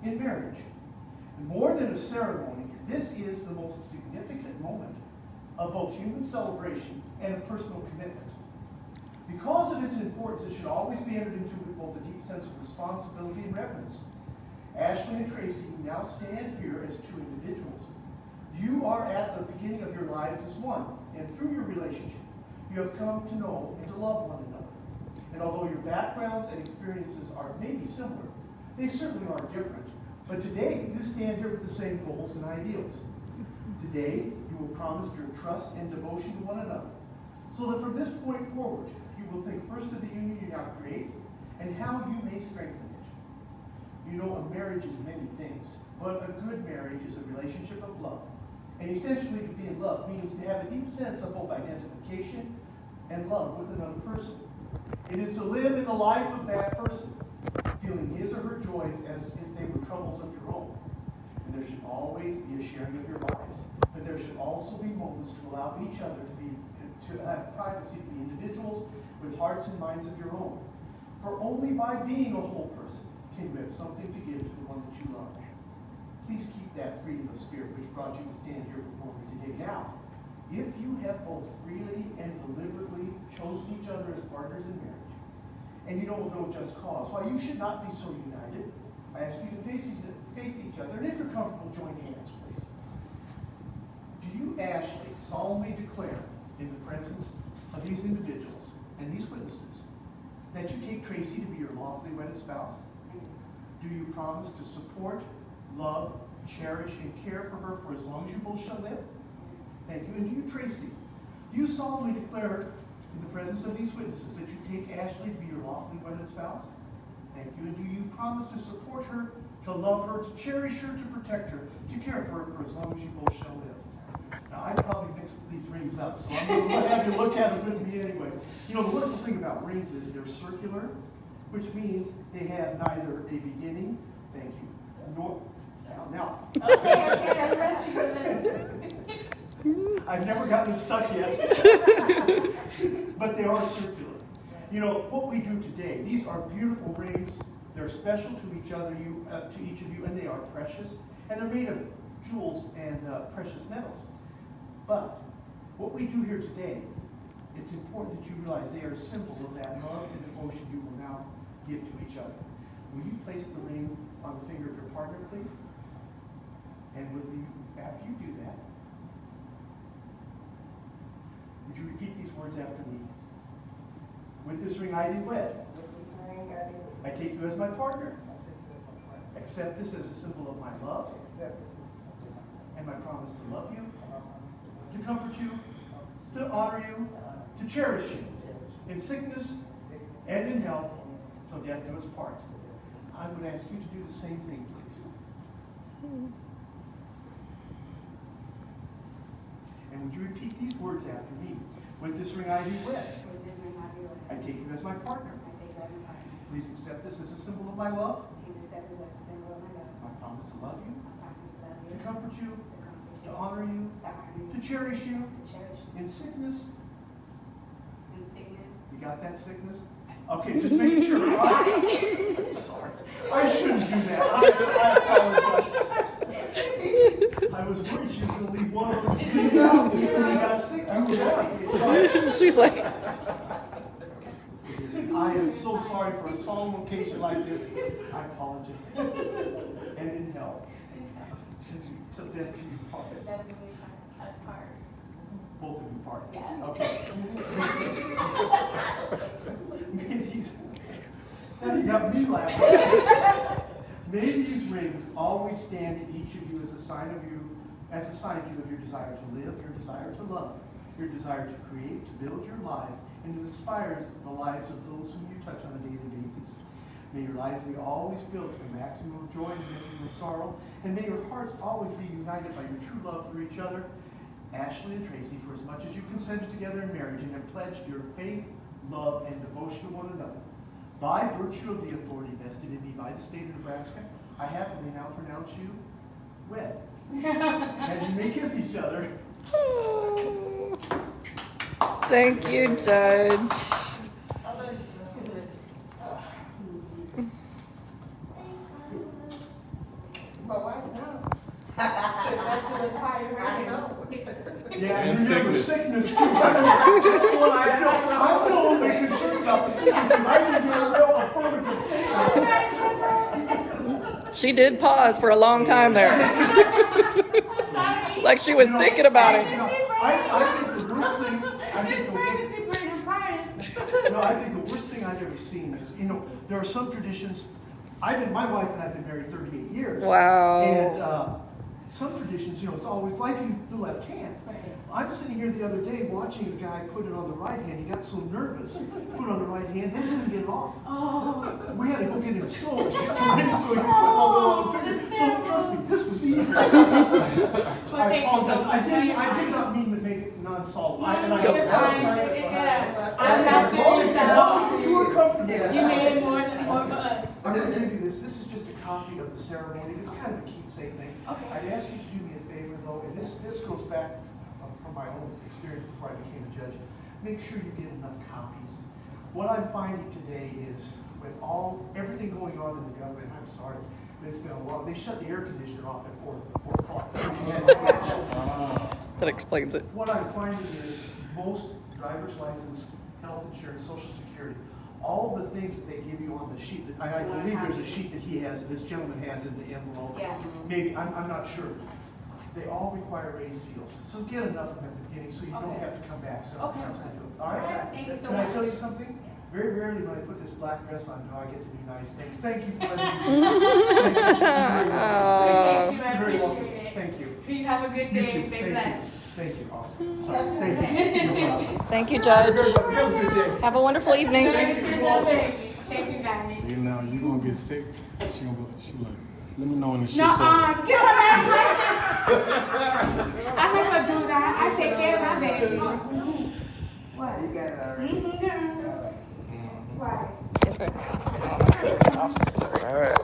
in marriage. And more than a ceremony, this is the most significant moment of both human celebration and a personal commitment. Because of its importance, it should always be entered into with both a deep sense of responsibility and reverence. Ashley and Tracy now stand here as two individuals. You are at the beginning of your lives as one, and through your relationship, you have come to know and to love one another. And although your backgrounds and experiences are maybe similar, they certainly are different. But today, you stand here with the same goals and ideals. Today, you will promise your trust and devotion to one another, so that from this point forward, you will think first of the union you now create and how you may strengthen it. You know, a marriage is many things, but a good marriage is a relationship of love. And essentially, to be in love means to have a deep sense of both identification and love with another person. It is to live in the life of that person, feeling his or her joys as if they were troubles of your own. And there should always be a sharing of your lives, but there should also be moments to allow each other to have privacy, to be individuals with hearts and minds of your own. For only by being a whole person can you have something to give to the one that you love. Please keep that freedom of spirit which brought you to stand here before me today. Now, if you have both freely and deliberately chosen each other as partners in marriage, and you don't know just cause why you should not be so united, I ask you to face each other, and if you're comfortable, join hands, please. Do you, Ashley, solemnly declare in the presence of these individuals and these witnesses that you take Tracy to be your lawfully wedded spouse? Do you promise to support, love, cherish, and care for her for as long as you both shall live? Thank you. And do you, Tracy, do you solemnly declare in the presence of these witnesses that you take Ashley to be your lawfully wedded spouse? Thank you. And do you promise to support her, to love her, to cherish her, to protect her, to care for her for as long as you both shall live? Now, I probably mixed these rings up, so I'm going to have you look at them with me anyway. You know, the wonderful thing about rings is they're circular, which means they have neither a beginning, thank you, nor, now. Okay, I'm ready for this. I've never gotten stuck yet, but they are circular. You know, what we do today, these are beautiful rings. They're special to each other, to each of you, and they are precious. And they're made of jewels and precious metals. But what we do here today, it's important that you realize they are a symbol of that love and devotion you will now give to each other. Will you place the ring on the finger of your partner, please? And after you do that, would you repeat these words after me? With this ring I do wed. I take you as my partner. Accept this as a symbol of my love. And my promise to love you, to comfort you, to honor you, to cherish you, in sickness and in health, till death do us part. I would ask you to do the same thing, please. And would you repeat these words after me? With this ring I do wed. I take you as my partner. Please accept this as a symbol of my love. My promise to love you, to comfort you, to honor you, to cherish you, in sickness. You got that, sickness? Okay, just making sure. I'm sorry. I shouldn't do that. I apologize. I was worried she was going to leave one of them out because he got sick. You were right. She's like, I am so sorry for a solemn occasion like this. I apologize. And in hell. Till death do you part. That's hard. Both of you part. Yeah. Okay. Now you got me laughing. May these rings always stand to each of you as a sign to you of your desire to live, your desire to love, your desire to create, to build your lives, and it inspires the lives of those whom you touch on a daily basis. May your lives be always filled with the maximum of joy and minimum of sorrow, and may your hearts always be united by your true love for each other. Ashley and Tracy, for as much as you consented together in marriage and have pledged your faith, love, and devotion to one another, by virtue of the authority vested in me by the state of Nebraska, I happily now pronounce you wed. And you may kiss each other. thank you, Judge. my wife now. That's what's higher I right know. Yeah, And and remember sickness. sickness too. I'm still only concerned about the sickness. I just hear a real affirmative statement. She did pause for a long time there. Like she was thinking about it. I think the worst thing, I think the worst thing I've ever seen is, there are some traditions. My wife and I have been married 38 years. Wow. And some traditions, it's always like the left hand. I'm sitting here the other day watching a guy put it on the right hand. He got so nervous, put it on the right hand, then couldn't get it off. Oh. We had to go get him sold so he could put it on the finger. So trust me, this was easy. So I apologize. I did not mean to make it non-solvent. I'm not serious As long as you were comfortable. You made it more for us. I'm going to give you this. This is just a copy of the ceremony. It's kind of a keepsake thing. Okay. I'd ask you to do me a favor, though, and this goes back from my own experience before I became a judge. Make sure you get enough copies. What I'm finding today is, with everything going on in the government, I'm sorry, but it's been a while. They shut the air conditioner off at 4 o'clock. That explains it. What I'm finding is most driver's license, health insurance, social security, all the things that they give you on the sheet, I believe there's a sheet that he has, this gentleman has in the envelope. Yeah. Maybe, I'm not sure. They all require raised seals. So get enough of them at the beginning so you don't have to come back several times to do it. All right? Thank you so Can I much. tell you something? Very rarely when I put this black dress on do I get to do nice things. Thank you for letting me do that. Thank you, I You're very welcome. appreciate it. Thank you. You have a good You day. too. Stay Thank you. blessed. Thank you. Awesome. Sorry. Thank you. No problem. Thank you, Judge. Have a good day. Have a wonderful evening. Thank you, Thank you, guys. You know, you gonna get sick. She like, let me know when the shit's No, over. give her that license. I'm not gonna do that. I take care of my baby. What? You got it already. Right. Okay. All right.